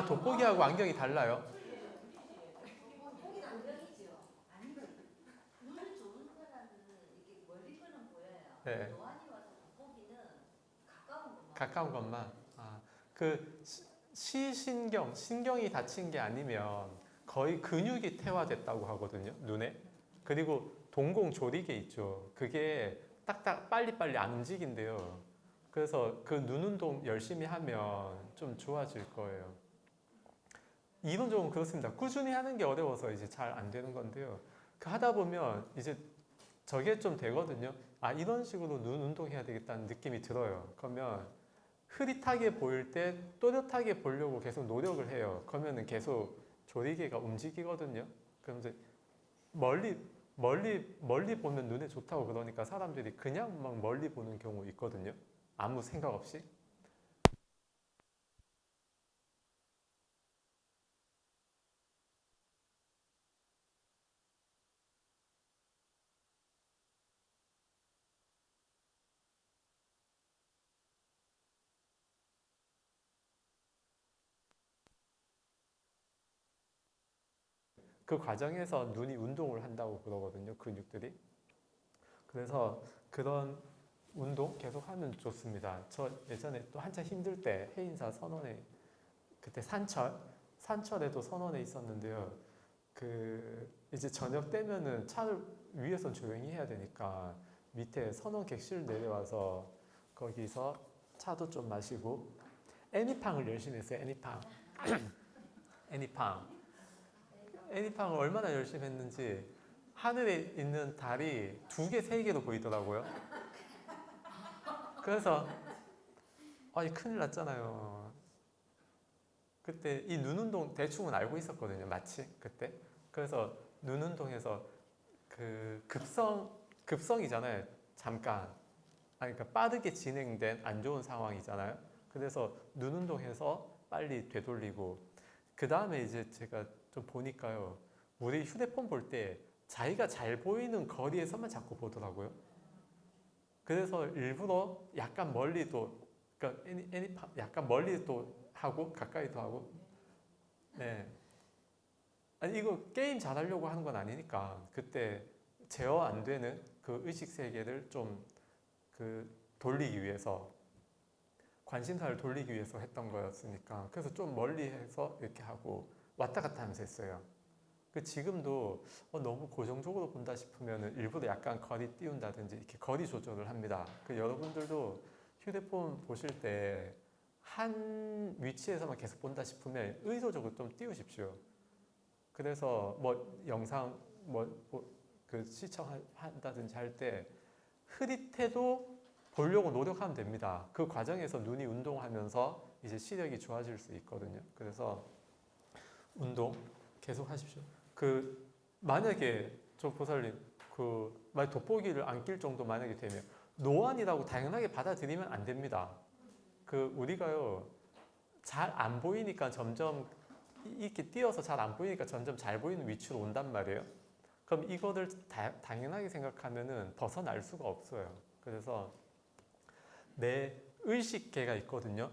돋보기하고 안경이 달라요? 보긴 안경이죠. 아니면 눈이 좋은 사람은 이렇게 멀리 거는 보여요. 네. 노안이 와서 돋보기는 가까운 것만. 가까운 것만. 그 신경이 다친 게 아니면 거의 근육이 퇴화됐다고 하거든요, 눈에. 그리고 동공조리개 있죠. 그게 딱딱 빨리빨리 안 움직인대요. 그래서 그 눈 운동 열심히 하면 좀 좋아질 거예요. 이론적으로 그렇습니다. 꾸준히 하는 게 어려워서 이제 잘 안 되는 건데요. 그 하다 보면 이제 저게 좀 되거든요. 이런 식으로 눈 운동해야 되겠다는 느낌이 들어요. 그러면 흐릿하게 보일 때 또렷하게 보려고 계속 노력을 해요. 그러면은 계속 조리개가 움직이거든요. 그럼 이제 멀리 보면 눈에 좋다고 그러니까 사람들이 그냥 막 멀리 보는 경우 있거든요. 아무 생각 없이. 그 과정에서 눈이 운동을 한다고 그러거든요. 근육들이. 그래서 그런 운동 계속 하면 좋습니다. 저 예전에 또 한참 힘들 때 해인사 선원에 그때 산철에도 선원에 있었는데요. 그 이제 저녁 때면은 차를 위에선 조용히 해야 되니까 밑에 선원 객실 내려와서 거기서 차도 좀 마시고 애니팡을 열심히 했어요. 애니팡을 얼마나 열심히 했는지 하늘에 있는 달이 2개, 3개로 보이더라고요. 그래서 큰일 났잖아요. 그때 이 눈 운동 대충은 알고 있었거든요. 마치 그때. 그래서 눈 운동에서 그 급성이잖아요. 잠깐. 그러니까 빠르게 진행된 안 좋은 상황이잖아요. 그래서 눈 운동해서 빨리 되돌리고 그 다음에 이제 제가 좀 보니까요. 우리 휴대폰 볼 때 자기가 잘 보이는 거리에서만 자꾸 보더라고요. 그래서 일부러 약간 멀리도 그러니까 약간 멀리도 하고 가까이도 하고 네. 아니 이거 게임 잘하려고 하는 건 아니니까 그때 제어 안 되는 그 의식 세계를 좀 그 돌리기 위해서 관심사를 돌리기 위해서 했던 거였으니까 그래서 좀 멀리 해서 이렇게 하고 왔다 갔다 하면서 했어요. 그 지금도 너무 고정적으로 본다 싶으면 일부러 약간 거리 띄운다든지 이렇게 거리 조절을 합니다. 그 여러분들도 휴대폰 보실 때 한 위치에서만 계속 본다 싶으면 의도적으로 좀 띄우십시오. 그래서 뭐 영상 그 시청한다든지 할 때 흐릿해도 보려고 노력하면 됩니다. 그 과정에서 눈이 운동하면서 이제 시력이 좋아질 수 있거든요. 그래서 운동 계속 하십시오. 그 만약에 저 보살님 그 만약 돋보기를 안 낄 정도 만약에 되면 노안이라고 당연하게 받아들이면 안 됩니다. 그 우리가요 잘 안 보이니까 점점 이렇게 띄어서 잘 안 보이니까 점점 잘 보이는 위치로 온단 말이에요. 그럼 이거를 당연하게 생각하면은 벗어날 수가 없어요. 그래서 내 의식계가 있거든요.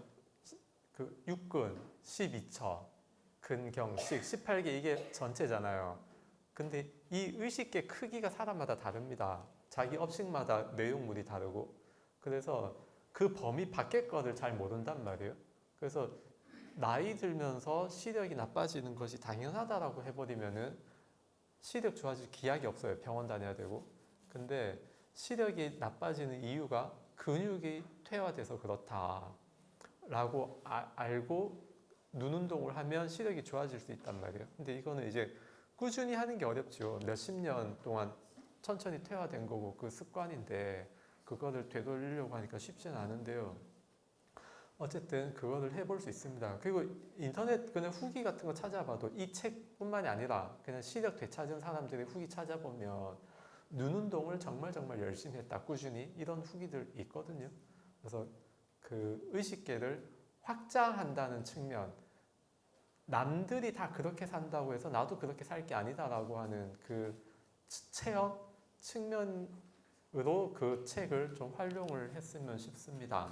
그 육근, 12처, 근경식, 18개 이게 전체잖아요. 근데 이 의식계 크기가 사람마다 다릅니다. 자기 업식마다 내용물이 다르고 그래서 그 범위 밖의 거를 잘 모른단 말이에요. 그래서 나이 들면서 시력이 나빠지는 것이 당연하다라고 해버리면은 시력 좋아질 기약이 없어요. 병원 다녀야 되고. 근데 시력이 나빠지는 이유가 근육이 퇴화돼서 그렇다라고 알고 눈 운동을 하면 시력이 좋아질 수 있단 말이에요. 근데 이거는 이제 꾸준히 하는 게 어렵죠. 몇십 년 동안 천천히 퇴화된 거고 그 습관인데 그거를 되돌리려고 하니까 쉽지는 않은데요. 어쨌든 그거를 해볼 수 있습니다. 그리고 인터넷 그냥 후기 같은 거 찾아봐도 이 책뿐만이 아니라 그냥 시력 되찾은 사람들의 후기 찾아보면 눈 운동을 정말 열심히 했다, 꾸준히 이런 후기들 있거든요. 그래서 그 의식계를 확장한다는 측면, 남들이 다 그렇게 산다고 해서 나도 그렇게 살 게 아니다라고 하는 그 체험 측면으로 그 책을 좀 활용을 했으면 싶습니다.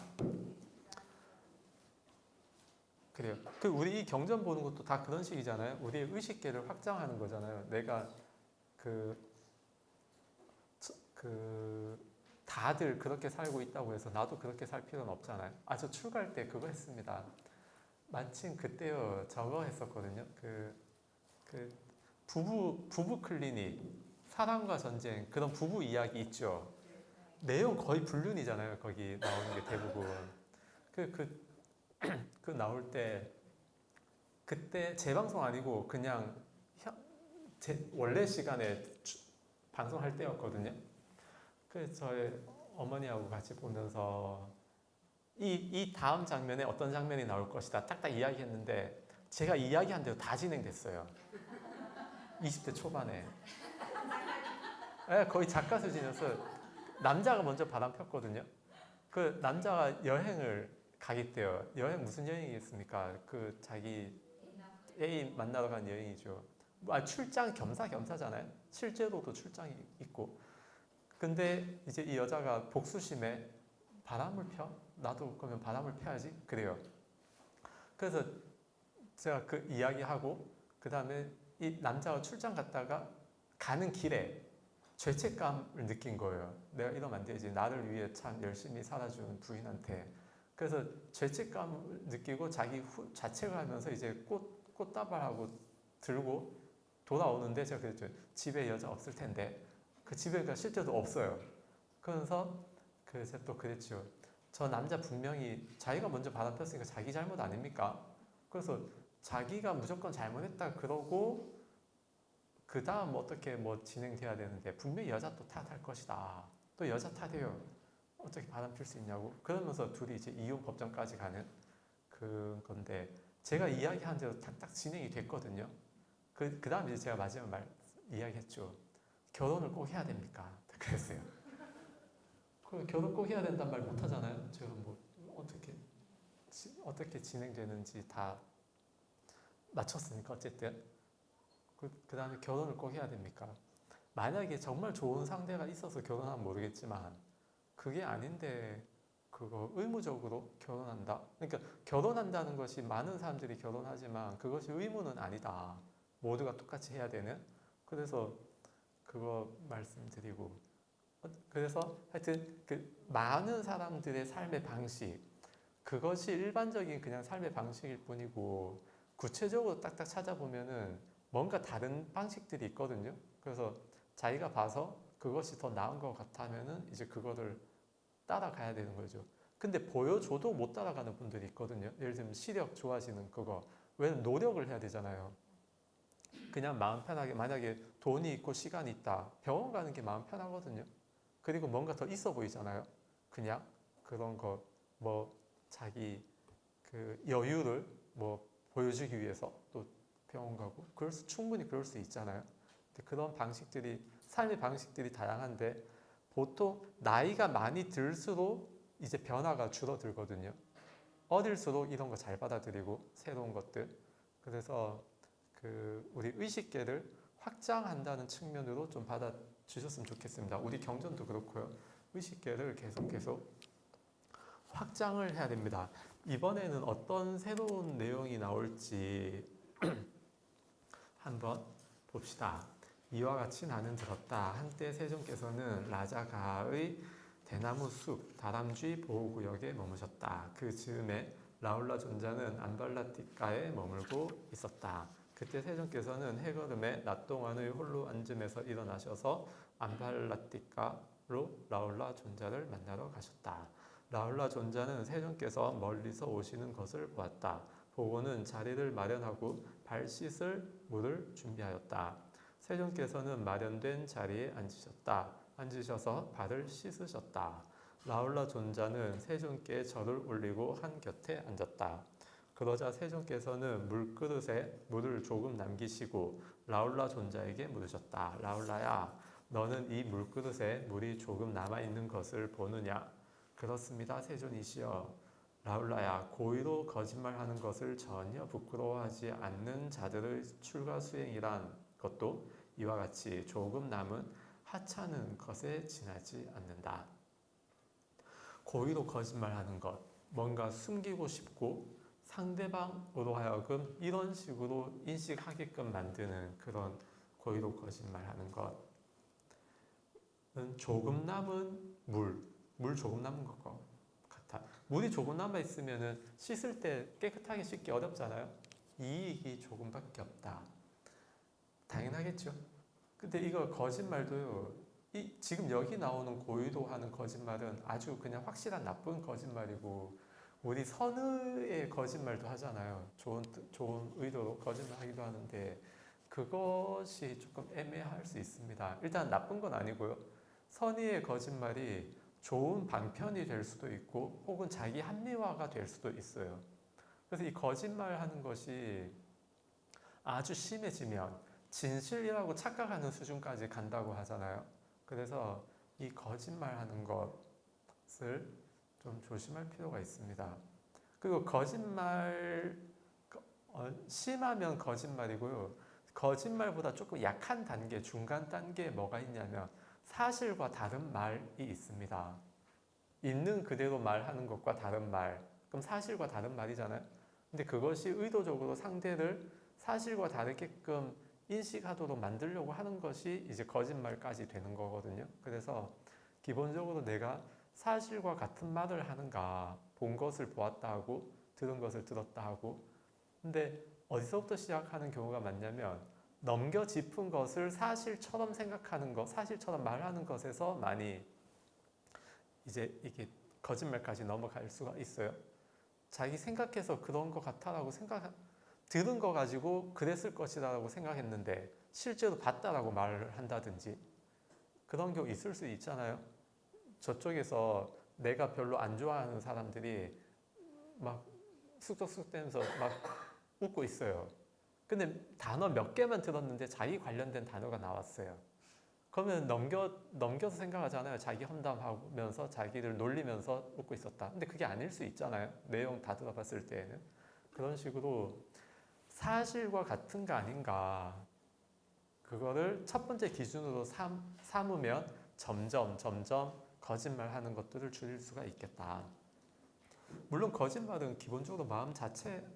그래요. 그 우리 이 경전 보는 것도 다 그런 식이잖아요. 우리의 의식계를 확장하는 거잖아요. 내가 그, 그 다들 그렇게 살고 있다고 해서 나도 그렇게 살 필요는 없잖아요. 아, 저 출가할 때 그거 했습니다. 마침 그때요 저거 했었거든요. 그 부부 클리닉, 사랑과 전쟁 그런 부부 이야기 있죠. 내용 거의 불륜이잖아요. 거기 나오는 게 대부분. 그, 그, 그 나올 때 그때 재방송 아니고 그냥 제 원래 시간에 방송할 때였거든요. 그래서 저희 어머니하고 같이 보면서 이 다음 장면에 어떤 장면이 나올 것이다 딱딱 이야기했는데 제가 이야기한 대로 다 진행됐어요. 20대 초반에. 네, 거의 작가 수준이어서 남자가 먼저 바람 폈거든요. 그 남자가 여행을 가겠대요. 여행 무슨 여행이겠습니까? 그 자기 애인 만나러 간 여행이죠. 아, 출장 겸사겸사잖아요. 실제로도 출장이 있고. 근데 이제 이 여자가 복수심에 바람을 펴? 나도 그러면 바람을 펴야지? 그래요. 그래서 제가 그 이야기하고 그 다음에 이 남자가 출장 갔다가 가는 길에 죄책감을 느낀 거예요. 내가 이러면 안 되지. 나를 위해 참 열심히 살아준 부인한테. 그래서 죄책감을 느끼고 자기 자책을 하면서 이제 꽃다발하고 들고 돌아오는데 제가 그랬죠. 집에 여자 없을 텐데. 그 집에 실제로 없어요. 그러면서 그래서 또 그랬죠. 저 남자 분명히 자기가 먼저 바람 폈으니까 자기 잘못 아닙니까? 그래서 자기가 무조건 잘못했다 그러고 그 다음 어떻게 뭐 진행돼야 되는데 분명히 여자 또 탓할 것이다. 또 여자 탓해요. 어떻게 바람 필 수 있냐고. 그러면서 둘이 이제 이혼 법정까지 가는 그 건데 제가 이야기한 대로 탁탁 진행이 됐거든요. 그 다음 이제 제가 마지막 이야기했죠. 결혼을 꼭 해야 됩니까? 그랬어요. 그 결혼 꼭 해야 된다는 말 못 하잖아요. 제가 뭐 어떻게 진행되는지 다 맞췄으니까 어쨌든 그 다음에 결혼을 꼭 해야 됩니까? 만약에 정말 좋은 상대가 있어서 결혼하면 모르겠지만 그게 아닌데 그거 의무적으로 결혼한다? 그러니까 결혼한다는 것이 많은 사람들이 결혼하지만 그것이 의무는 아니다. 모두가 똑같이 해야 되는. 그래서 그거 말씀드리고 그래서 하여튼 그 많은 사람들의 삶의 방식 그것이 일반적인 그냥 삶의 방식일 뿐이고 구체적으로 딱딱 찾아보면은 뭔가 다른 방식들이 있거든요. 그래서 자기가 봐서 그것이 더 나은 것 같다면은 이제 그거를 따라가야 되는 거죠. 근데 보여줘도 못 따라가는 분들이 있거든요. 예를 들면 시력 좋아지는 그거. 왜냐면 노력을 해야 되잖아요. 그냥 마음 편하게 만약에 돈이 있고 시간이 있다. 병원 가는 게 마음 편하거든요. 그리고 뭔가 더 있어 보이잖아요. 그냥 그런 거 뭐 자기 그 여유를 뭐 보여주기 위해서 또 병원 가고 충분히 그럴 수 있잖아요. 근데 그런 방식들이 삶의 방식들이 다양한데 보통 나이가 많이 들수록 이제 변화가 줄어들거든요. 어릴수록 이런 거 잘 받아들이고 새로운 것들. 그래서 그 우리 의식계를 확장한다는 측면으로 좀 받아주셨으면 좋겠습니다. 우리 경전도 그렇고요. 의식계를 계속 확장을 해야 됩니다. 이번에는 어떤 새로운 내용이 나올지 한번 봅시다. 이와 같이 나는 들었다. 한때 세종께서는 라자가의 대나무 숲 다람쥐 보호구역에 머무셨다. 그 즈음에 라울라 존자는 안발라티카에 머물고 있었다. 그때 세종께서는 해걸음에 낮 동안의 홀로 앉음에서 일어나셔서 안발라티카로 라울라 존자를 만나러 가셨다. 라울라 존자는 세종께서 멀리서 오시는 것을 보았다. 보고는 자리를 마련하고 발 씻을 물을 준비하였다. 세종께서는 마련된 자리에 앉으셨다. 앉으셔서 발을 씻으셨다. 라울라 존자는 세종께 절을 올리고 한 곁에 앉았다. 그러자 세종께서는 물그릇에 물을 조금 남기시고 라울라 존자에게 물으셨다. 라울라야, 너는 이 물그릇에 물이 조금 남아있는 것을 보느냐? 그렇습니다, 세존이시여. 라울라야, 고의로 거짓말하는 것을 전혀 부끄러워하지 않는 자들의 출가 수행이란 것도 이와 같이 조금 남은 하찮은 것에 지나지 않는다. 고의로 거짓말하는 것, 뭔가 숨기고 싶고 상대방으로 하여금 이런 식으로 인식하게끔 만드는 그런 고의로 거짓말하는 것은 조금 남은 물 조금 남은 것과 같아. 물이 조금 남아 있으면은 씻을 때 깨끗하게 씻기 어렵잖아요. 이익이 조금밖에 없다. 당연하겠죠. 근데 이거 거짓말도요. 지금 여기 나오는 고의도하는 거짓말은 아주 그냥 확실한 나쁜 거짓말이고, 우리 선의의 거짓말도 하잖아요. 좋은 의도로 거짓말하기도 하는데 그것이 조금 애매할 수 있습니다. 일단 나쁜 건 아니고요. 선의의 거짓말이 좋은 방편이 될 수도 있고 혹은 자기 합리화가 될 수도 있어요. 그래서 이 거짓말하는 것이 아주 심해지면 진실이라고 착각하는 수준까지 간다고 하잖아요. 그래서 이 거짓말하는 것을 좀 조심할 필요가 있습니다. 그리고 거짓말 심하면 거짓말이고요. 거짓말보다 조금 약한 단계, 중간 단계에 뭐가 있냐면 사실과 다른 말이 있습니다. 있는 그대로 말하는 것과 다른 말. 그럼 사실과 다른 말이잖아요. 근데 그것이 의도적으로 상대를 사실과 다르게끔 인식하도록 만들려고 하는 것이 이제 거짓말까지 되는 거거든요. 그래서 기본적으로 내가 사실과 같은 말을 하는가, 본 것을 보았다 하고 들은 것을 들었다 하고. 근데 어디서부터 시작하는 경우가 많냐면 넘겨 짚은 것을 사실처럼 생각하는 것, 사실처럼 말하는 것에서 많이 이제 이게 거짓말까지 넘어갈 수가 있어요. 자기 생각해서 그런 것 같아라고 들은 거 가지고 그랬을 것이다라고 생각했는데 실제로 봤다라고 말을 한다든지 그런 경우 있을 수 있잖아요. 저쪽에서 내가 별로 안 좋아하는 사람들이 막 쑥덕쑥 대면서 막 웃고 있어요. 근데 단어 몇 개만 들었는데 자기 관련된 단어가 나왔어요. 그러면 넘겨서 생각하잖아요. 자기 험담하면서 자기를 놀리면서 웃고 있었다. 근데 그게 아닐 수 있잖아요. 내용 다 들어봤을 때에는. 그런 식으로 사실과 같은가 아닌가, 그거를 첫 번째 기준으로 삼으면 점점 거짓말하는 것들을 줄일 수가 있겠다. 물론 거짓말은 기본적으로 마음 자체,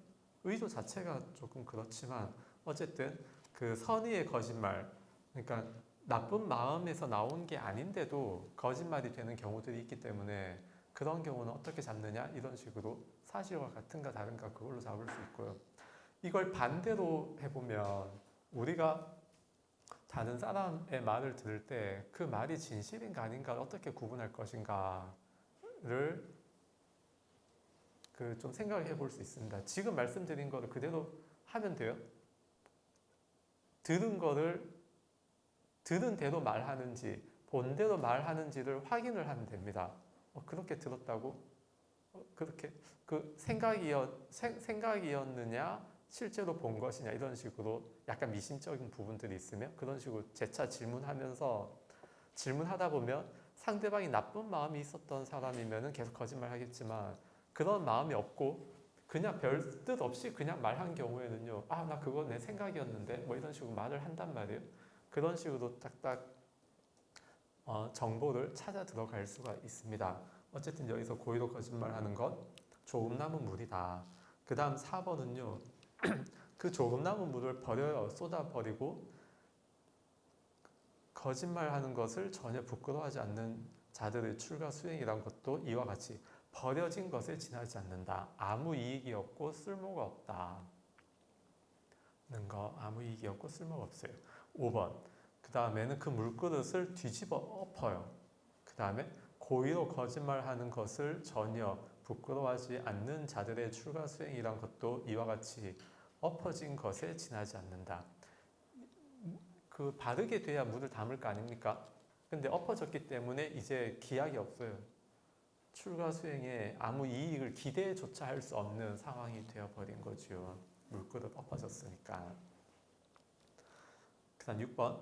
의도 자체가 조금 그렇지만 어쨌든 그 선의의 거짓말, 그러니까 나쁜 마음에서 나온 게 아닌데도 거짓말이 되는 경우들이 있기 때문에 그런 경우는 어떻게 잡느냐, 이런 식으로 사실과 같은가 다른가 그걸로 잡을 수 있고요. 이걸 반대로 해보면 우리가 다른 사람의 말을 들을 때 그 말이 진실인가 아닌가를 어떻게 구분할 것인가를 좀 생각해 볼 수 있습니다. 지금 말씀드린 거를 그대로 하면 돼요. 들은 대로 말하는지 본 대로 말하는지를 확인을 하면 됩니다. 그렇게 들었다고? 그렇게 그 생각이었느냐 실제로 본 것이냐, 이런 식으로 약간 미심적인 부분들이 있으면 그런 식으로 재차 질문하다 보면 상대방이 나쁜 마음이 있었던 사람이면 계속 거짓말 하겠지만 그런 마음이 없고 그냥 별 뜻 없이 그냥 말한 경우에는요, 나 그거 내 생각이었는데 뭐 이런 식으로 말을 한단 말이에요. 그런 식으로 딱딱 정보를 찾아 들어갈 수가 있습니다. 어쨌든 여기서 고의로 거짓말하는 것 조금 남은 물이다. 그 다음 4번은요. 그 조금 남은 물을 버려요. 쏟아버리고 거짓말하는 것을 전혀 부끄러워하지 않는 자들의 출가 수행이란 것도 이와 같이 버려진 것에 지나지 않는다. 아무 이익이 없고 쓸모가 없다. 아무 이익이 없고 쓸모가 없어요. 5번. 그 다음에는 그 물그릇을 뒤집어 엎어요. 그 다음에 고의로 거짓말하는 것을 전혀 부끄러워하지 않는 자들의 출가 수행이란 것도 이와 같이 엎어진 것에 지나지 않는다. 그 바르게 돼야 물을 담을 거 아닙니까? 근데 엎어졌기 때문에 이제 기약이 없어요. 출가 수행에 아무 이익을 기대조차 할 수 없는 상황이 되어버린 거죠. 물그릇 엎어졌으니까. 그 다음 6번.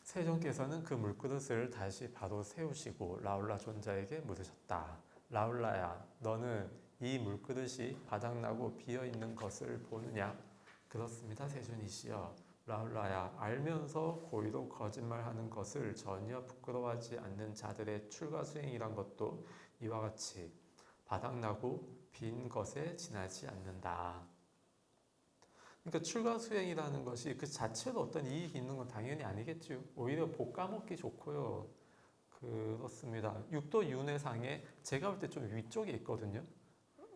세존께서는 그 물그릇을 다시 바로 세우시고 라울라 존자에게 물으셨다. 라울라야, 너는 이 물그릇이 바닥나고 비어있는 것을 보느냐? 그렇습니다, 세존이시여. 라울라야, 알면서 고의로 거짓말하는 것을 전혀 부끄러워하지 않는 자들의 출가 수행이란 것도 이와 같이 바닥나고 빈 것에 지나지 않는다. 그러니까 출가수행이라는 것이 그 자체로 어떤 이익이 있는 건 당연히 아니겠죠. 오히려 볶아먹기 좋고요. 그렇습니다. 육도 윤회상에 제가 볼 때 좀 위쪽에 있거든요.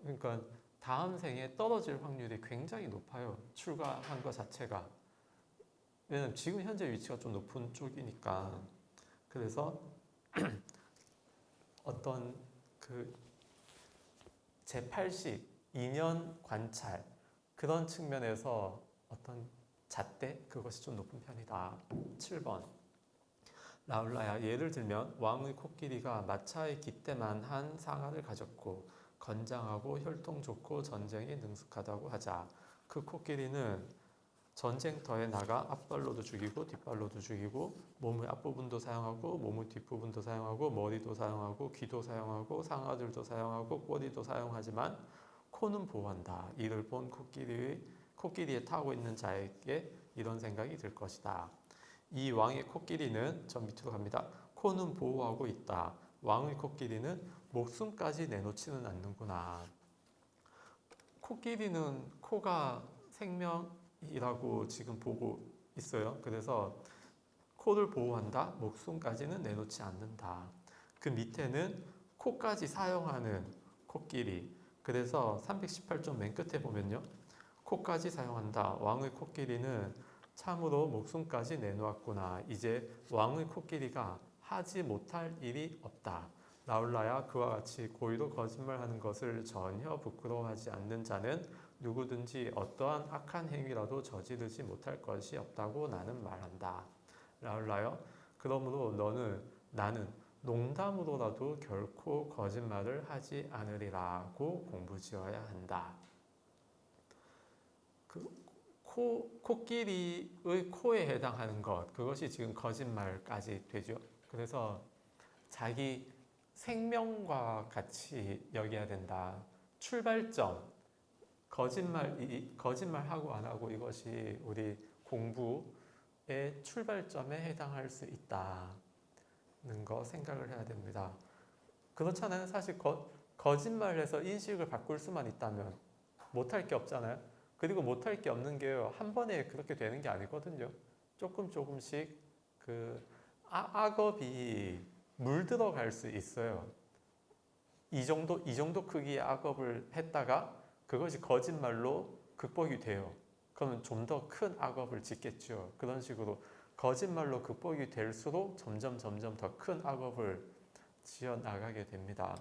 그러니까 다음 생에 떨어질 확률이 굉장히 높아요. 출가한 것 자체가. 왜냐면 지금 현재 위치가 좀 높은 쪽이니까. 그래서 어떤 그 제8식, 인연 관찰 그런 측면에서 어떤 잣대 그것이 좀 높은 편이다. 7번 라울라야 예를 들면 왕의 코끼리가 마차의 깃대만 한 상아를 가졌고 건장하고 혈통 좋고 전쟁에 능숙하다고 하자. 그 코끼리는 전쟁터에 나가 앞발로도 죽이고 뒷발로도 죽이고 몸의 앞부분도 사용하고 몸의 뒷부분도 사용하고 머리도 사용하고 귀도 사용하고 상아들도 사용하고 꼬리도 사용하지만 코는 보호한다. 이를 본 코끼리에 타고 있는 자에게 이런 생각이 들 것이다. 이 왕의 코끼리는 저 밑으로 갑니다. 코는 보호하고 있다. 왕의 코끼리는 목숨까지 내놓지는 않는구나. 코끼리는 코가 생명이라고 지금 보고 있어요. 그래서 코를 보호한다. 목숨까지는 내놓지 않는다. 그 밑에는 코까지 사용하는 코끼리. 그래서 318쪽 맨 끝에 보면요. 코까지 사용한다. 왕의 코끼리는 참으로 목숨까지 내놓았구나. 이제 왕의 코끼리가 하지 못할 일이 없다. 라울라야 그와 같이 고의로 거짓말하는 것을 전혀 부끄러워하지 않는 자는 누구든지 어떠한 악한 행위라도 저지르지 못할 것이 없다고 나는 말한다. 라울라요. 그러므로 나는 농담으로라도 결코 거짓말을 하지 않으리라고 공부지어야 한다. 코끼리의 코에 해당하는 것 그것이 지금 거짓말까지 되죠. 그래서 자기 생명과 같이 여겨야 된다. 출발점 거짓말하고 안 하고 이것이 우리 공부의 출발점에 해당할 수 있다는 거 생각을 해야 됩니다. 그렇잖아요. 사실 거짓말해서 인식을 바꿀 수만 있다면 못할 게 없잖아요. 그리고 못할 게 없는 게요. 한 번에 그렇게 되는 게 아니거든요. 조금씩 그 악업이 물들어갈 수 있어요. 이 정도 크기의 악업을 했다가 그것이 거짓말로 극복이 돼요. 그러면 좀 더 큰 악업을 짓겠죠. 그런 식으로 거짓말로 극복이 될수록 점점 더 큰 악업을 지어 나가게 됩니다.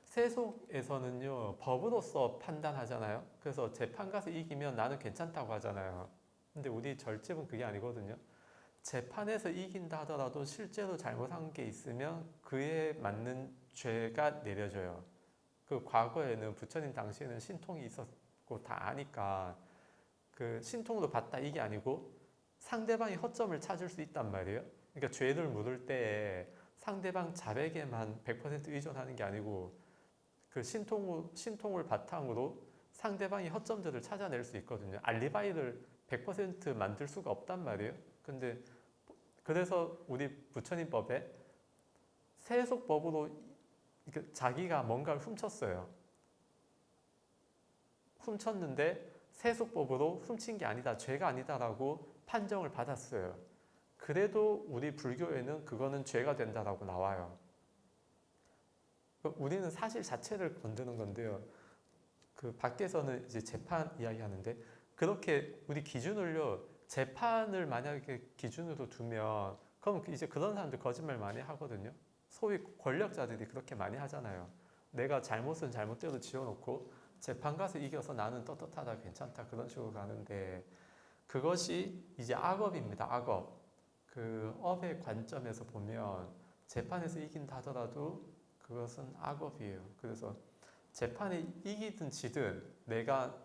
세속에서는요 법으로서 판단하잖아요. 그래서 재판 가서 이기면 나는 괜찮다고 하잖아요. 근데 우리 절집은 그게 아니거든요. 재판에서 이긴다 하더라도 실제로 잘못한 게 있으면 그에 맞는 죄가 내려져요. 그 과거에는 부처님 당시에는 신통이 있었고 다 아니까 그 신통으로 봤다 이게 아니고 상대방이 허점을 찾을 수 있단 말이에요. 그러니까 죄를 물을 때 상대방 자백에만 100% 의존하는 게 아니고 그 신통을 바탕으로 상대방이 허점들을 찾아낼 수 있거든요. 알리바이를 100% 만들 수가 없단 말이에요. 근데 그래서 우리 부처님법에 세속법으로 자기가 뭔가를 훔쳤어요. 훔쳤는데 세속법으로 훔친 게 아니다, 죄가 아니다라고 판정을 받았어요. 그래도 우리 불교에는 그거는 죄가 된다라고 나와요. 우리는 사실 자체를 건드는 건데요. 그 밖에서는 이제 재판 이야기하는데 그렇게 우리 기준을요. 재판을 만약에 기준으로 두면 그럼 이제 그런 사람들 거짓말 많이 하거든요. 소위 권력자들이 그렇게 많이 하잖아요. 내가 잘못은 잘못대로 지어놓고 재판 가서 이겨서 나는 떳떳하다 괜찮다 그런 식으로 가는데 그것이 이제 악업입니다. 악업. 그 업의 관점에서 보면 재판에서 이긴다 하더라도 그것은 악업이에요. 그래서 재판에 이기든 지든 내가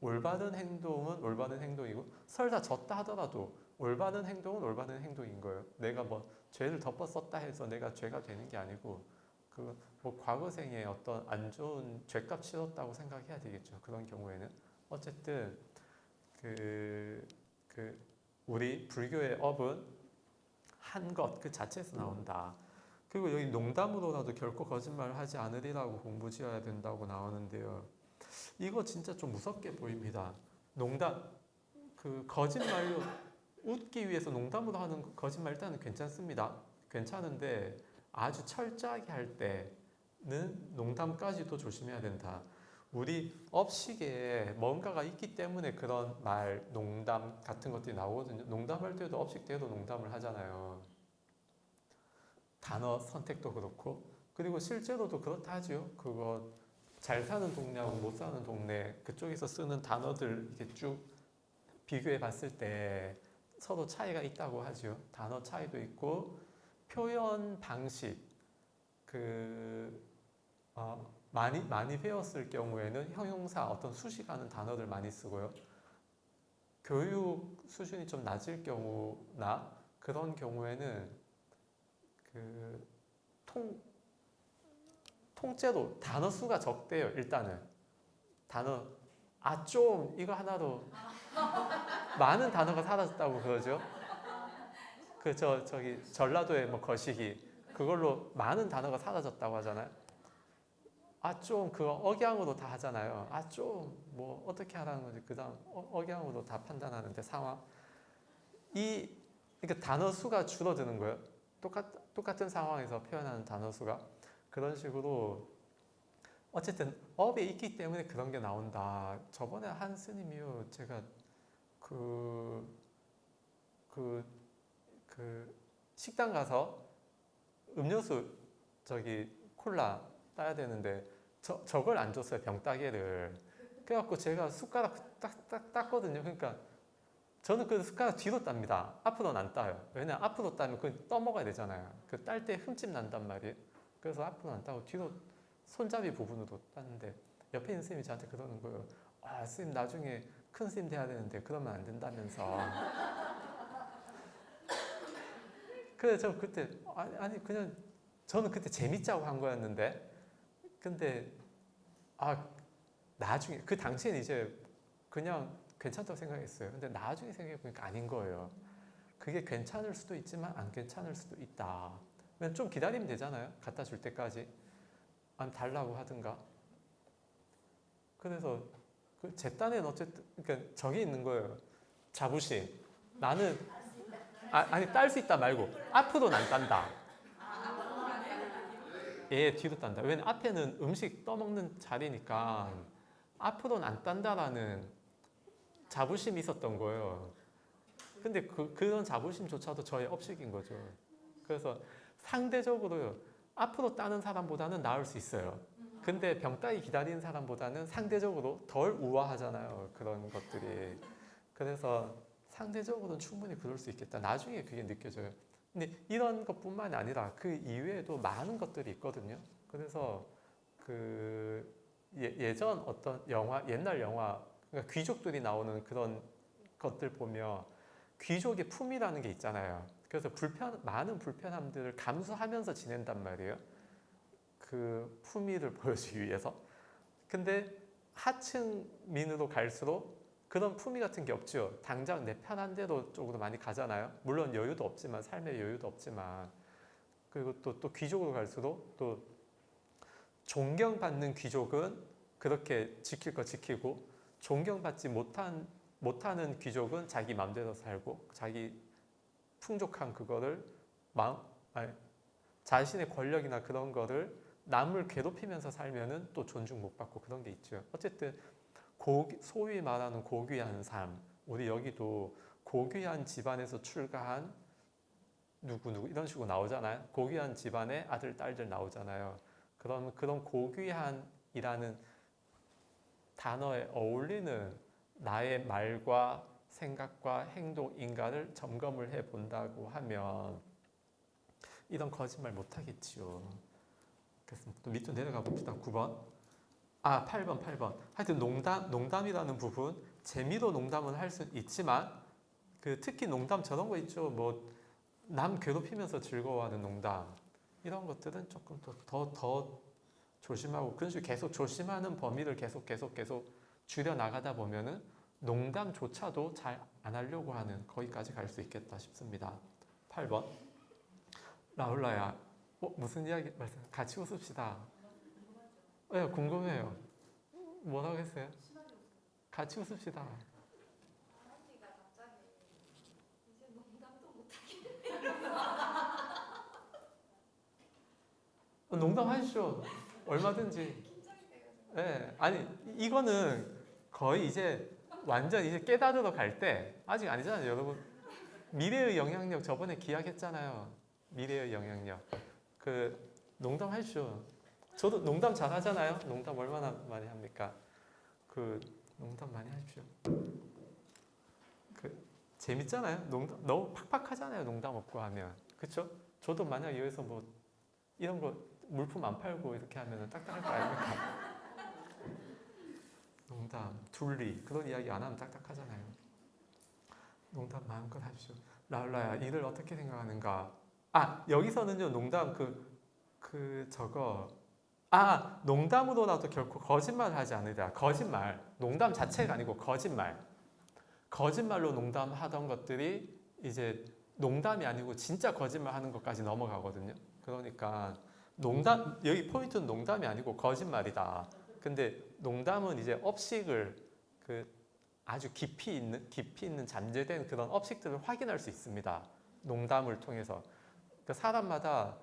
올바른 행동은 올바른 행동이고 설사 졌다 하더라도 올바른 행동은 올바른 행동인 거예요. 내가 뭐 죄를 덮었었다 해서 내가 죄가 되는 게 아니고 그 뭐 과거생에 어떤 안 좋은 죄값 치렀다고 생각해야 되겠죠. 그런 경우에는 어쨌든 그 우리 불교의 업은 한 것 그 자체에서 나온다. 그리고 여기 농담으로라도 결코 거짓말을 하지 않으리라고 공부지어야 된다고 나오는데요. 이거 진짜 좀 무섭게 보입니다. 농담, 그 거짓말로 웃기 위해서 농담으로 하는 거짓말 일단은 괜찮습니다. 괜찮은데 아주 철저하게 할 때는 농담까지도 조심해야 된다. 우리 업식에 뭔가가 있기 때문에 그런 말, 농담 같은 것들이 나오거든요. 농담할 때도 업식 때도 농담을 하잖아요. 단어 선택도 그렇고, 그리고 실제로도 그렇다 하죠. 그거 잘 사는 동네하고 못 사는 동네 그쪽에서 쓰는 단어들 이렇게 쭉 비교해 봤을 때 서로 차이가 있다고 하죠. 단어 차이도 있고 표현 방식 많이 배웠을 경우에는 형용사 어떤 수식하는 단어들 많이 쓰고요. 교육 수준이 좀 낮을 경우나 그런 경우에는 통째로 단어 수가 적대요. 일단은 단어 좀 이거 하나로 많은 단어가 사라졌다고 그러죠. 저기 전라도의 뭐 거시기 그걸로 많은 단어가 사라졌다고 하잖아요. 좀 그거 억양으로 다 하잖아요. 좀 뭐 어떻게 하라는 거지. 그다음 억양으로 다 판단하는데 상황 그러니까 단어 수가 줄어드는 거예요. 똑같은 상황에서 표현하는 단어 수가 그런 식으로 어쨌든 업에 있기 때문에 그런 게 나온다. 저번에 한 스님이요, 제가 그 식당 가서 음료수 저기 콜라 따야 되는데 저걸 안 줬어요. 병따개를. 그래갖고 제가 숟가락 딱 땄거든요. 그러니까 저는 그 숟가락 뒤로 땁니다. 앞으로는 안 따요. 왜냐면 앞으로 따면 그걸 떠먹어야 되잖아요. 그 딸 때 흠집 난단 말이에요. 그래서 앞으로는 안 따고 뒤로 손잡이 부분으로 땄는데 옆에 있는 선생님이 저한테 그러는 거예요. 선생님 나중에 큰 선생님 돼야 되는데 그러면 안 된다면서. 그래서 저 그때 아니 그냥 저는 그때 재밌자고 한 거였는데 근데 나중에 그 당시에는 이제 그냥 괜찮다고 생각했어요. 근데 나중에 생각해보니까 아닌 거예요. 그게 괜찮을 수도 있지만 안 괜찮을 수도 있다. 그냥 좀 기다리면 되잖아요. 갖다 줄 때까지. 안 달라고 하든가. 그래서 제 딴에는 어쨌든 그러니까 저기 있는 거예요. 자부심. 나는 아니 딸 수 있다 말고 앞으로는 안 딴다. 얘 뒤로 딴다. 왜냐면 앞에는 음식 떠먹는 자리니까 앞으로는 안 딴다라는 자부심이 있었던 거예요. 근데 그런 자부심조차도 저의 업식인 거죠. 그래서 상대적으로요. 앞으로 따는 사람보다는 나을 수 있어요. 근데 병따기 기다리는 사람보다는 상대적으로 덜 우아하잖아요. 그런 것들이. 그래서 상대적으로는 충분히 그럴 수 있겠다. 나중에 그게 느껴져요. 근데 이런 것뿐만이 아니라 그 이외에도 많은 것들이 있거든요. 그래서 예전 어떤 옛날 영화, 그러니까 귀족들이 나오는 그런 것들 보면 귀족의 품이라는 게 있잖아요. 그래서 많은 불편함들을 감수하면서 지낸단 말이에요. 그 품위를 보여주기 위해서. 근데 하층민으로 갈수록 그런 품위 같은 게 없죠. 당장 내 편한 대로 쪽으로 많이 가잖아요. 물론 여유도 없지만, 삶의 여유도 없지만. 그리고 또 귀족으로 갈수록 또 존경받는 귀족은 그렇게 지킬 거 지키고, 존경받지 못하는 귀족은 자기 마음대로 살고, 자기 풍족한 그거를 자신의 권력이나 그런 거를 남을 괴롭히면서 살면은 또 존중 못 받고 그런 게 있죠. 어쨌든 소위 말하는 고귀한 삶, 우리 여기도 고귀한 집안에서 출가한 누구 이런 식으로 나오잖아요. 고귀한 집안의 아들 딸들 나오잖아요. 그런 고귀한이라는 단어에 어울리는 나의 말과 생각과 행동, 인간을 점검을 해 본다고 하면 이런 거짓말 못 하겠지요. 그래서 또 밑으로 내려가 봅시다. 9번. 8번. 하여튼 농담이라는 부분, 재미로 농담은 할 수 있지만 특히 농담 저런 거 있죠. 뭐 남 괴롭히면서 즐거워하는 농담. 이런 것들은 조금 더 조심하고 그런 식으로 계속 조심하는 범위를 계속 줄여 나가다 보면은 농담조차도 잘 안 하려고 하는 거기까지 갈 수 있겠다 싶습니다. 8번. 라울라야, 무슨 이야기 말씀? 같이 웃읍시다. 네, 궁금해요. 뭐라고 했어요? 같이 웃읍시다. 아이가 갑자기 이제 농담도 못하게 농담하십시오. 얼마든지. 긴장이 돼가지고 네, 아니 이거는 거의 이제 완전 이제 깨달으러 갈 때 아직 아니잖아요, 여러분. 미래의 영향력 저번에 기약했잖아요. 미래의 영향력. 그 농담하십시오. 저도 농담 잘하잖아요. 농담 얼마나 많이 합니까? 그 농담 많이 하십시오. 그 재밌잖아요. 농담 너무 팍팍하잖아요. 농담 없고 하면 그렇죠? 저도 만약 여기서 뭐 이런 거 물품 안 팔고 이렇게 하면은 딱딱할 거 아닙니까? 농담, 둘리 그런 이야기 안 하면 딱딱하잖아요. 농담 마음껏 하십시오. 라울라야, 이를 어떻게 생각하는가? 여기서는요 농담 농담으로라도 결코 거짓말을 하지 않으리라. 거짓말, 농담 자체가 아니고 거짓말로 농담하던 것들이 이제 농담이 아니고 진짜 거짓말하는 것까지 넘어가거든요. 그러니까 농담, 여기 포인트는 농담이 아니고 거짓말이다. 근데 농담은 이제 업식을 아주 깊이 있는 잠재된 그런 업식들을 확인할 수 있습니다. 농담을 통해서. 그러니까 사람마다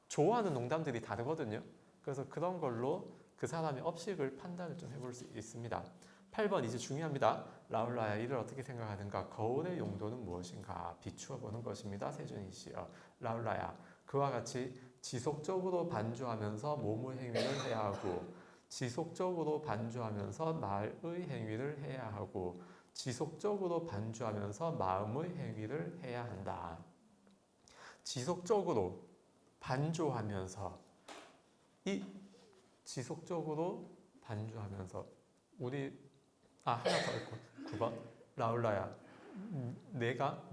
좋아하는 농담들이 다르거든요. 그래서 그런 걸로 그 사람의 업식을 판단을 좀 해볼 수 있습니다. 8번 이제 중요합니다. 라울라야, 이를 어떻게 생각하는가? 거울의 용도는 무엇인가? 비추어 보는 것입니다. 세준이 씨요. 라울라야, 그와 같이 지속적으로 반주하면서 몸의 행위를 해야 하고, 지속적으로 반주하면서 말의 행위를 해야 하고, 지속적으로 반주하면서 마음의 행위를 해야 한다. 지속적으로 반주하면서, 이 지속적으로 반주하면서 우리 하나 더 있고 9번 라울라야, 내가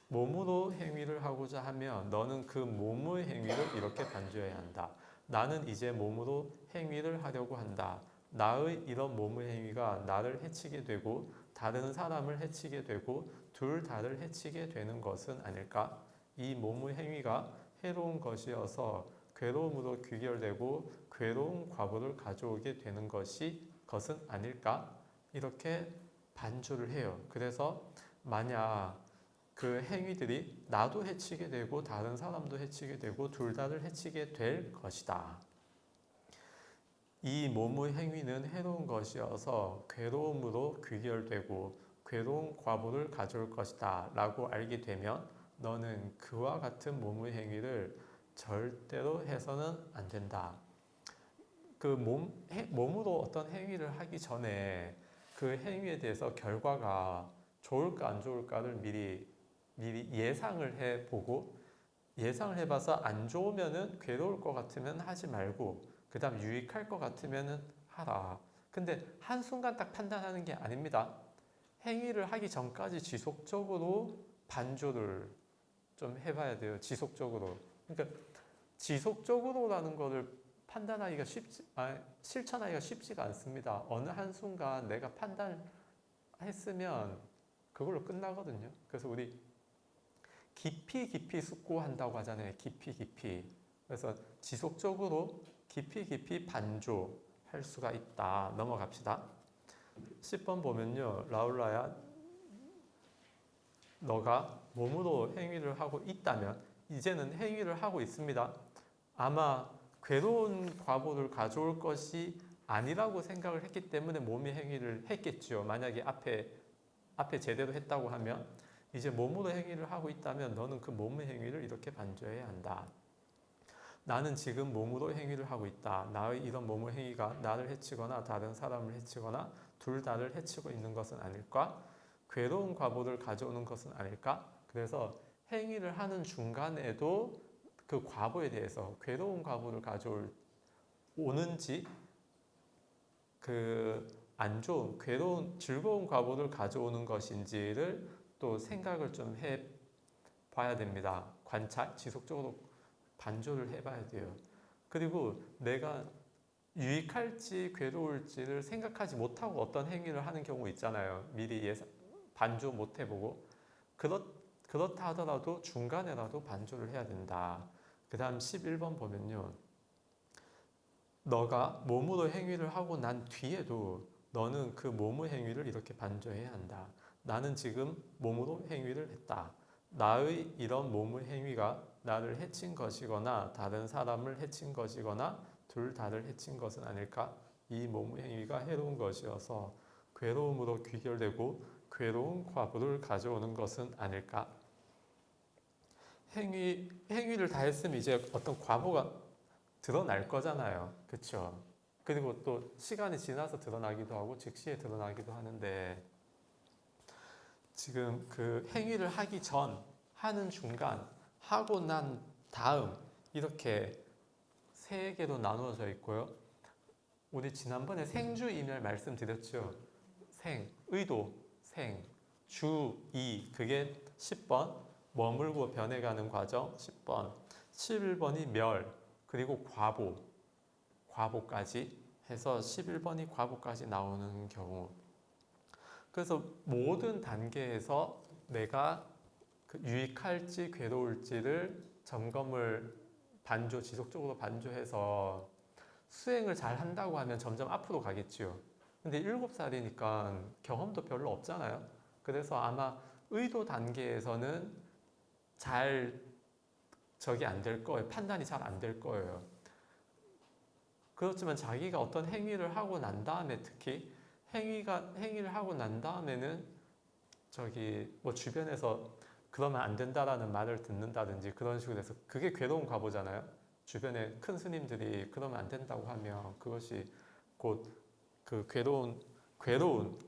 몸으로 행위를 하고자 하면 너는 그 몸의 행위를 이렇게 반주해야 한다. 나는 이제 몸으로 행위를 하려고 한다. 나의 이런 몸의 행위가 나를 해치게 되고 다른 사람을 해치게 되고 둘 다를 해치게 되는 것은 아닐까? 이 몸의 행위가 해로운 것이어서 괴로움으로 귀결되고 괴로운 과보를 가져오게 되는 것은 아닐까? 이렇게 반주를 해요. 그래서 만약 그 행위들이 나도 해치게 되고 다른 사람도 해치게 되고 둘 다를 해치게 될 것이다. 이 몸의 행위는 해로운 것이어서 괴로움으로 귀결되고 괴로운 과보를 가져올 것이다 라고 알게 되면 너는 그와 같은 몸의 행위를 절대로 해서는 안 된다. 그 몸으로 어떤 행위를 하기 전에 그 행위에 대해서 결과가 좋을까 안 좋을까를 미리 예상을 해보고, 예상을 해봐서 안 좋으면은 괴로울 것 같으면 하지 말고 그 다음 유익할 것 같으면은 하라. 근데 한순간 딱 판단하는 게 아닙니다. 행위를 하기 전까지 지속적으로 반조를 좀 해봐야 돼요. 지속적으로. 그러니까 지속적으로라는 거를 판단하기가 실천하기가 쉽지가 않습니다. 어느 한순간 내가 판단했으면 그걸로 끝나거든요. 그래서 우리 깊이 숙고한다고 하잖아요. 깊이. 그래서 지속적으로 깊이 반조할 수가 있다. 넘어갑시다. 10번 보면요. 라울라야, 너가 몸으로 행위를 하고 있다면, 이제는 행위를 하고 있습니다. 아마 괴로운 과보를 가져올 것이 아니라고 생각을 했기 때문에 몸의 행위를 했겠죠. 만약에 앞에 제대로 했다고 하면, 이제 몸으로 행위를 하고 있다면 너는 그 몸의 행위를 이렇게 반조해야 한다. 나는 지금 몸으로 행위를 하고 있다. 나의 이런 몸의 행위가 나를 해치거나 다른 사람을 해치거나 둘 다를 해치고 있는 것은 아닐까? 괴로운 과보를 가져오는 것은 아닐까? 그래서 행위를 하는 중간에도 그 과보에 대해서 괴로운 과보를 가져오는지 안 좋은, 즐거운 과보를 가져오는 것인지를 또 생각을 좀 해봐야 됩니다. 지속적으로 반조를 해봐야 돼요. 그리고 내가 유익할지 괴로울지를 생각하지 못하고 어떤 행위를 하는 경우 있잖아요. 미리 반조 못 해보고. 그렇다 하더라도 중간에라도 반조를 해야 된다. 그 다음 11번 보면요. 너가 몸으로 행위를 하고 난 뒤에도 너는 그 몸의 행위를 이렇게 반조해야 한다. 나는 지금 몸으로 행위를 했다. 나의 이런 몸의 행위가 나를 해친 것이거나 다른 사람을 해친 것이거나 둘 다를 해친 것은 아닐까? 이 몸의 행위가 해로운 것이어서 괴로움으로 귀결되고 괴로운 과부를 가져오는 것은 아닐까? 행위를 다 했으면 이제 어떤 과부가 드러날 거잖아요. 그렇죠? 그리고 또 시간이 지나서 드러나기도 하고 즉시에 드러나기도 하는데 지금 그 행위를 하기 전, 하는 중간, 하고 난 다음 이렇게 세 개로 나누어져 있고요. 우리 지난번에 생주이멸 말씀드렸죠. 생, 의도, 생, 주, 이 그게 10번, 머물고 변해가는 과정 10번, 11번이 멸, 그리고 과보까지 해서 11번이 과보까지 나오는 경우. 그래서 모든 단계에서 내가 유익할지 괴로울지를 점검을 지속적으로 반조해서 수행을 잘 한다고 하면 점점 앞으로 가겠지요. 근데 7살이니까 경험도 별로 없잖아요. 그래서 아마 의도 단계에서는 잘 적이 안 될 거예요. 판단이 잘 안 될 거예요. 그렇지만 자기가 어떤 행위를 하고 난 다음에 특히 행위를 하고 난 다음에는 뭐 주변에서 그러면 안 된다라는 말을 듣는다든지 그런 식으로 해서 그게 괴로운 과보잖아요. 주변에 큰 스님들이 그러면 안 된다고 하면 그것이 곧 그 괴로운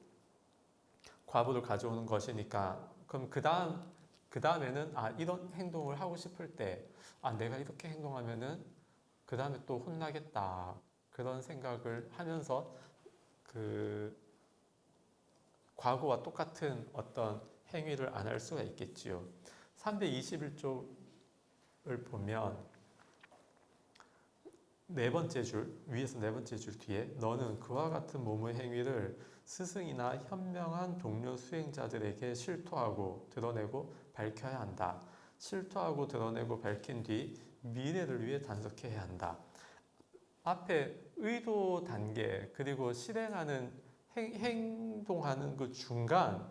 과보를 가져오는 것이니까 그럼 그 다음에는 이런 행동을 하고 싶을 때 내가 이렇게 행동하면은 그 다음에 또 혼나겠다 그런 생각을 하면서 그 과거와 똑같은 어떤 행위를 안 할 수가 있겠지요. 321쪽을 보면 네 번째 줄 위에서 네 번째 줄 뒤에 너는 그와 같은 몸의 행위를 스승이나 현명한 동료 수행자들에게 실토하고 드러내고 밝혀야 한다. 실토하고 드러내고 밝힌 뒤 미래를 위해 단속해야 한다. 앞에 의도 단계 그리고 실행하는 행동하는 그 중간에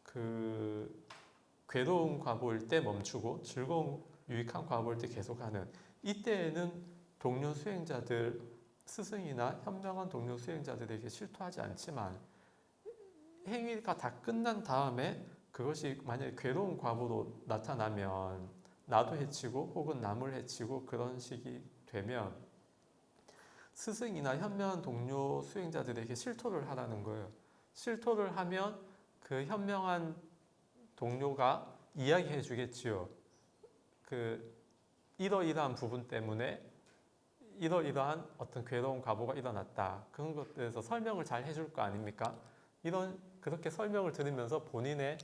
그 괴로운 과보일 때 멈추고 즐거운 유익한 과보일 때 계속하는 이때에는 동료 수행자들 스승이나 현명한 동료 수행자들에게 실토하지 않지만 행위가 다 끝난 다음에 그것이 만약에 괴로운 과보로 나타나면 나도 해치고 혹은 남을 해치고 그런 식이 되면 스승이나 현명한 동료 수행자들에게 실토를 하라는 거예요. 실토를 하면 그 현명한 동료가 이야기해 주겠지요. 이러이러한 부분 때문에 이러이러한 어떤 괴로운 과보가 일어났다. 그런 것들에서 설명을 잘 해줄 거 아닙니까? 그렇게 설명을 들으면서 본인의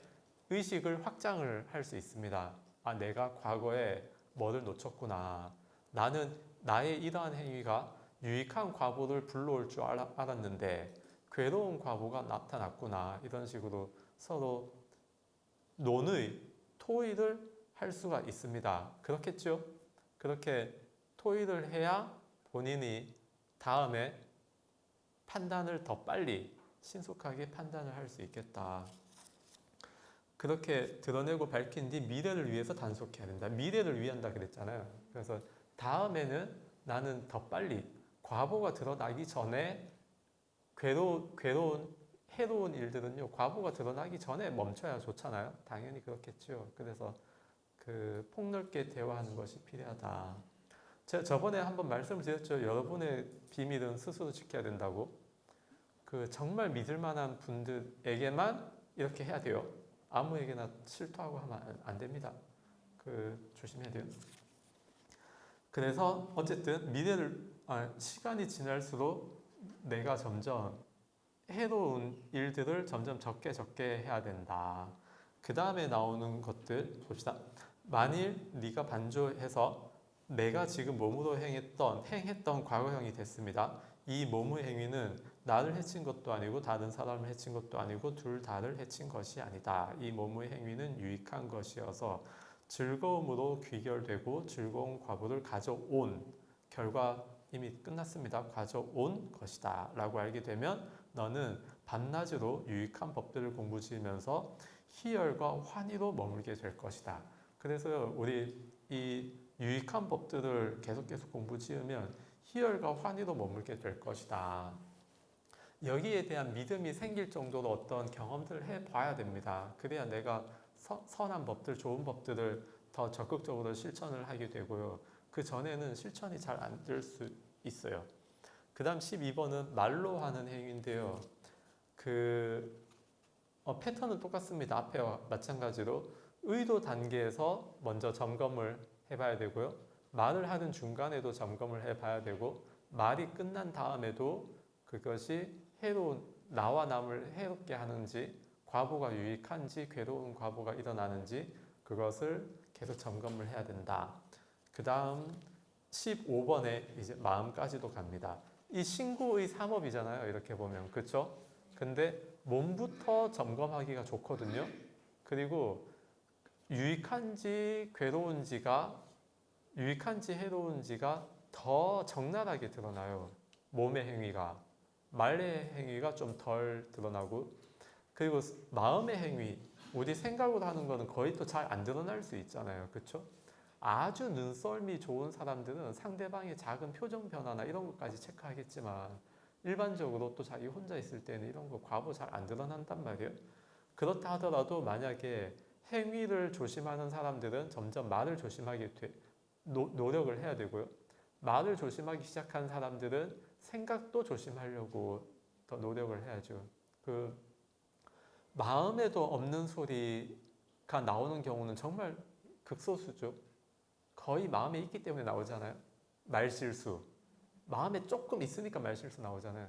의식을 확장을 할 수 있습니다. 내가 과거에 뭐를 놓쳤구나. 나는 나의 이러한 행위가 유익한 과보를 불러올 줄 알았는데 괴로운 과보가 나타났구나. 이런 식으로 서로 토의를 할 수가 있습니다. 그렇겠죠? 그렇게 토의를 해야 본인이 다음에 판단을 더 빨리 신속하게 판단을 할 수 있겠다. 그렇게 드러내고 밝힌 뒤 미래를 위해서 단속해야 된다. 미래를 위한다 그랬잖아요. 그래서 다음에는 나는 더 빨리 과보가 드러나기 전에 해로운 일들은요. 과보가 드러나기 전에 멈춰야 좋잖아요. 당연히 그렇겠죠. 그래서 폭넓게 대화하는 것이 필요하다. 제가 저번에 한번 말씀을 드렸죠. 여러분의 비밀은 스스로 지켜야 된다고. 정말 믿을 만한 분들에게만 이렇게 해야 돼요. 아무에게나 실토하고 하면 안 됩니다. 조심해야 돼요. 그래서 어쨌든 시간이 지날수록 내가 점점 해로운 일들을 점점 적게 해야 된다. 그 다음에 나오는 것들 봅시다. 만일 네가 반조해서 내가 지금 몸으로 행했던 과거형이 됐습니다. 이 몸의 행위는 나를 해친 것도 아니고 다른 사람을 해친 것도 아니고 둘 다를 해친 것이 아니다. 이 몸의 행위는 유익한 것이어서 즐거움으로 귀결되고 즐거운 과보를 가져온 결과 이미 끝났습니다. 가져온 것이다 라고 알게 되면 너는 밤낮으로 유익한 법들을 공부지으면서 희열과 환희로 머물게 될 것이다. 그래서 우리 이 유익한 법들을 계속 공부지으면 희열과 환희로 머물게 될 것이다. 여기에 대한 믿음이 생길 정도로 어떤 경험들을 해봐야 됩니다. 그래야 내가 선한 법들, 좋은 법들을 더 적극적으로 실천을 하게 되고요. 그 전에는 실천이 잘 안 될 수 있어요. 그 다음 12번은 말로 하는 행위인데요. 패턴은 똑같습니다. 앞에와 마찬가지로 의도 단계에서 먼저 점검을 해봐야 되고요. 말을 하는 중간에도 점검을 해봐야 되고, 말이 끝난 다음에도 그것이 나와 남을 해롭게 하는지, 과보가 유익한지, 괴로운 과보가 일어나는지 그것을 계속 점검을 해야 된다. 그 다음 15번에 이제 마음까지도 갑니다. 이 신구의 삼업이잖아요. 이렇게 보면. 그렇죠? 근데 몸부터 점검하기가 좋거든요. 그리고 유익한지 해로운지가 더 적나라하게 드러나요. 몸의 행위가. 말의 행위가 좀 덜 드러나고, 그리고 마음의 행위, 우리 생각으로 하는 거는 거의 또 잘 안 드러날 수 있잖아요. 그렇죠? 아주 눈썰미 좋은 사람들은 상대방의 작은 표정 변화나 이런 것까지 체크하겠지만, 일반적으로 또 자기 혼자 있을 때는 이런 거 과보 잘 안 드러난단 말이에요. 그렇다 하더라도 만약에 행위를 조심하는 사람들은 점점 말을 조심하게 노력을 해야 되고요. 말을 조심하기 시작한 사람들은 생각도 조심하려고 더 노력을 해야죠. 마음에도 없는 소리가 나오는 경우는 정말 극소수죠. 거의 마음에 있기 때문에 나오잖아요. 말실수. 마음에 조금 있으니까 말실수 나오잖아요.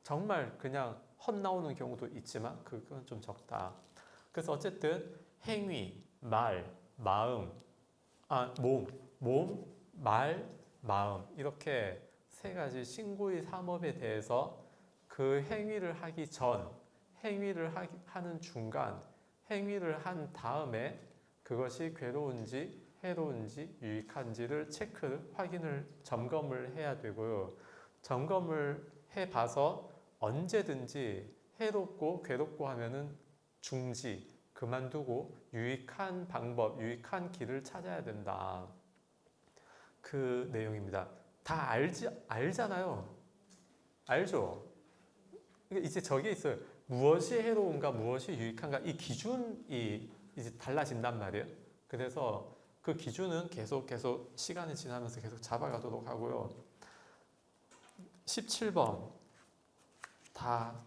정말 그냥 헛나오는 경우도 있지만 그건 좀 적다. 그래서 어쨌든 행위, 말, 마음, 몸, 말, 마음 이렇게 세 가지 신구의 삼업에 대해서 그 행위를 하기 전, 행위를 하는 중간, 행위를 한 다음에 그것이 괴로운지 해로운지 유익한지를 확인을 점검을 해야 되고요. 점검을 해봐서 언제든지 해롭고 괴롭고 하면은 중지, 그만두고 유익한 방법, 유익한 길을 찾아야 된다. 그 내용입니다. 다 알잖아요. 알죠? 이제 저게 있어요. 무엇이 해로운가, 무엇이 유익한가, 이 기준이 이제 달라진단 말이에요. 그래서 그 기준은 계속 시간이 지나면서 계속 잡아가도록 하고요. 17번 다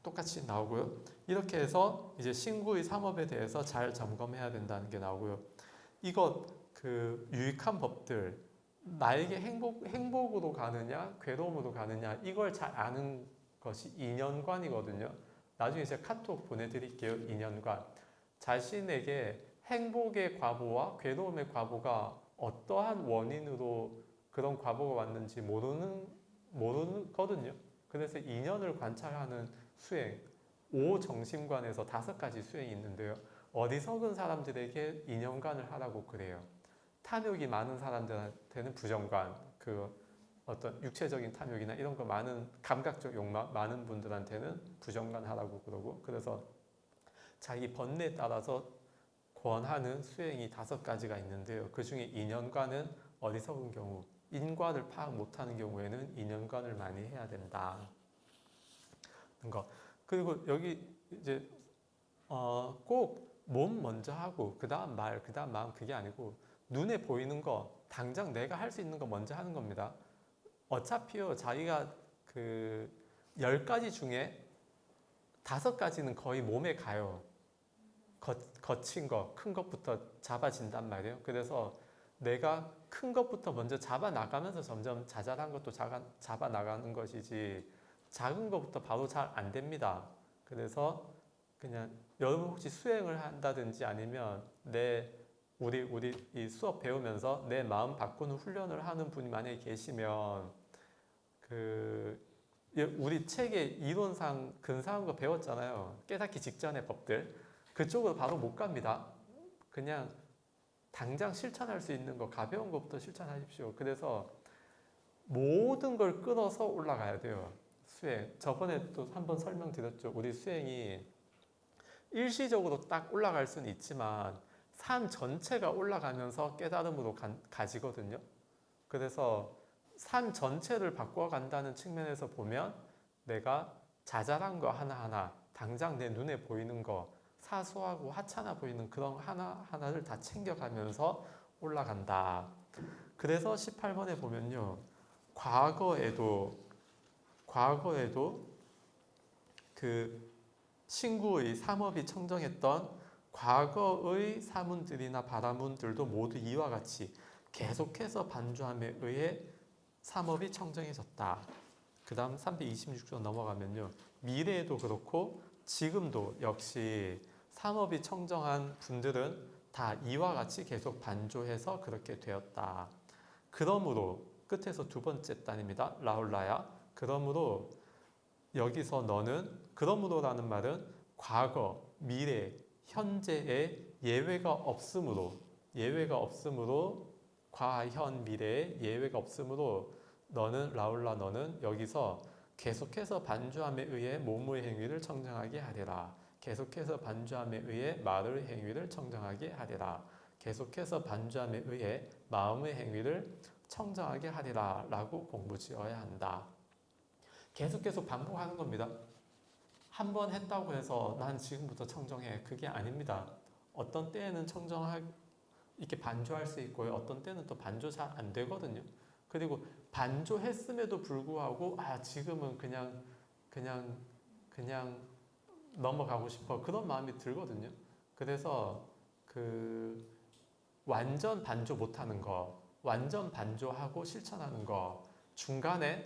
똑같이 나오고요. 이렇게 해서 이제 신구의 삼업에 대해서 잘 점검해야 된다는 게 나오고요. 유익한 법들, 나에게 행복으로 가느냐, 괴로움으로 가느냐, 이걸 잘 아는 것이 인연관이거든요. 나중에 제가 카톡 보내드릴게요. 인연관. 자신에게 행복의 과보와 괴로움의 과보가 어떠한 원인으로 그런 과보가 왔는지 모르거든요. 그래서 인연을 관찰하는 수행, 5정심관에서 5가지 수행이 있는데요. 어리석은 사람들에게 인연관을 하라고 그래요. 탐욕이 많은 사람들한테는 부정관, 어떤 육체적인 탐욕이나 이런 거 많은 감각적 욕망 많은 분들한테는 부정관 하라고 그러고, 그래서 자기 번뇌에 따라서 권하는 수행이 5가지가 있는데요. 그 중에 인연관은 어리석은 경우, 인과를 파악 못하는 경우에는 인연관을 많이 해야 된다. 그리고 여기 이제 꼭 몸 먼저 하고 그 다음 말, 그 다음 마음, 그게 아니고 눈에 보이는 거, 당장 내가 할 수 있는 거 먼저 하는 겁니다. 어차피요, 자기가 10가지 중에 5가지는 거의 몸에 가요. 거친 거, 큰 것부터 잡아진단 말이에요. 그래서 내가 큰 것부터 먼저 잡아 나가면서 점점 자잘한 것도 잡아 나가는 것이지, 작은 것부터 바로 잘 안 됩니다. 그래서 그냥 여러분 혹시 수행을 한다든지 아니면 우리 이 수업 배우면서 내 마음 바꾸는 훈련을 하는 분이 만약에 계시면 우리 책에 이론상 근사한 거 배웠잖아요. 깨닫기 직전의 법들. 그쪽으로 바로 못 갑니다. 그냥 당장 실천할 수 있는 거, 가벼운 것부터 실천하십시오. 그래서 모든 걸 끊어서 올라가야 돼요. 수행. 저번에 또 한번 설명드렸죠. 우리 수행이 일시적으로 딱 올라갈 수는 있지만 삶 전체가 올라가면서 깨달음으로 가지거든요. 그래서 삶 전체를 바꿔간다는 측면에서 보면 내가 자잘한 거 하나하나, 당장 내 눈에 보이는 거, 사소하고 하찮아 보이는 그런 하나하나를 다 챙겨가면서 올라간다. 그래서 18번에 보면요. 과거에도 그 친구의 삼업이 청정했던 과거의 사문들이나 바라문들도 모두 이와 같이 계속해서 반주함에 의해 삼업이 청정해졌다. 그 다음 326조 넘어가면요. 미래에도 그렇고 지금도 역시 삼업이 청정한 분들은 다 이와 같이 계속 반조해서 그렇게 되었다. 그러므로 끝에서 두 번째 단입니다. 라울라야. 그러므로 여기서 너는 그러므로라는 말은 과거, 미래, 현재에 예외가 없으므로 과현, 미래에 예외가 없으므로 너는 라울라 너는 여기서 계속해서 반주함에 의해 몸의 행위를 청정하게 하리라. 계속해서 반주함에 의해 말의 행위를 청정하게 하리라. 계속해서 반주함에 의해 마음의 행위를 청정하게 하리라 라고 공부지어야 한다. 계속 반복하는 겁니다. 한 번 했다고 해서 난 지금부터 청정해. 그게 아닙니다. 어떤 때에는 이렇게 반조할 수 있고요. 어떤 때는 또 반조 잘 안 되거든요. 그리고 반조했음에도 불구하고 지금은 그냥 넘어가고 싶어. 그런 마음이 들거든요. 그래서 그 완전 반조 못하는 거, 완전 반조하고 실천하는 거, 중간에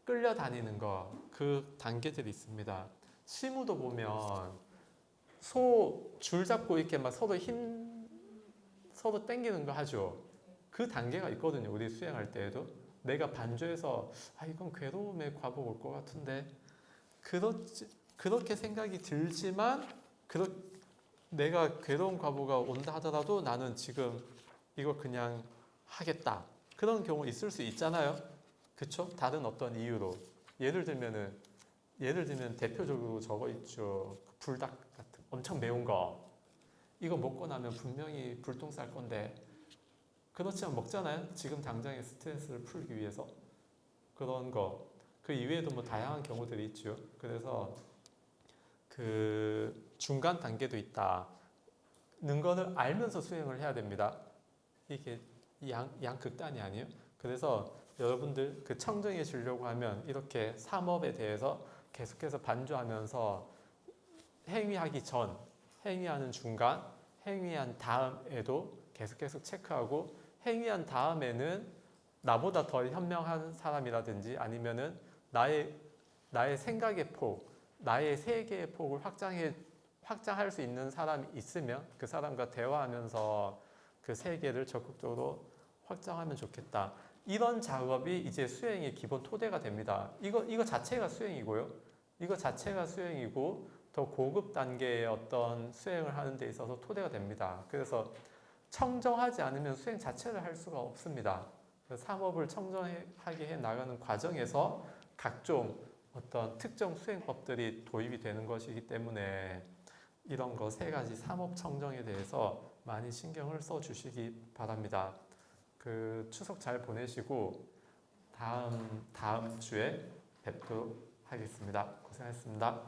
끌려다니는 거, 그 단계들이 있습니다. 실무도 보면 소 줄 잡고 이렇게 막 서로 당기는 거 하죠. 그 단계가 있거든요. 우리 수행할 때에도 내가 반조해서 이건 괴로움의 과복 올 것 같은데 그렇게 생각이 들지만 내가 괴로운 과보가 온다 하더라도 나는 지금 이거 그냥 하겠다. 그런 경우 있을 수 있잖아요. 그쵸? 다른 어떤 이유로. 예를 들면 대표적으로 저거 있죠. 불닭 같은 엄청 매운 거. 이거 먹고 나면 분명히 불똥 쌀 건데 그렇지만 먹잖아요. 지금 당장의 스트레스를 풀기 위해서. 그런 거. 그 이외에도 뭐 다양한 경우들이 있죠. 그래서 그 중간 단계도 있다. 는 거를 알면서 수행을 해야 됩니다. 이게 양극단이 아니에요. 그래서 여러분들 그 청정해지려고 하면 이렇게 삼업에 대해서 계속해서 반주하면서 행위하기 전, 행위하는 중간, 행위한 다음에도 계속 체크하고 행위한 다음에는 나보다 더 현명한 사람이라든지 아니면은 나의 생각의 폭, 나의 세계의 폭을 확장할 수 있는 사람이 있으면 그 사람과 대화하면서 그 세계를 적극적으로 확장하면 좋겠다. 이런 작업이 이제 수행의 기본 토대가 됩니다. 이거 자체가 수행이고요. 이거 자체가 수행이고 더 고급 단계의 어떤 수행을 하는 데 있어서 토대가 됩니다. 그래서 청정하지 않으면 수행 자체를 할 수가 없습니다. 삼업을 청정하게 해 나가는 과정에서 각종 어떤 특정 수행법들이 도입이 되는 것이기 때문에 이런 거 세 가지 삼업 청정에 대해서 많이 신경을 써 주시기 바랍니다. 그 추석 잘 보내시고 다음 주에 뵙도록 하겠습니다. 고생하셨습니다.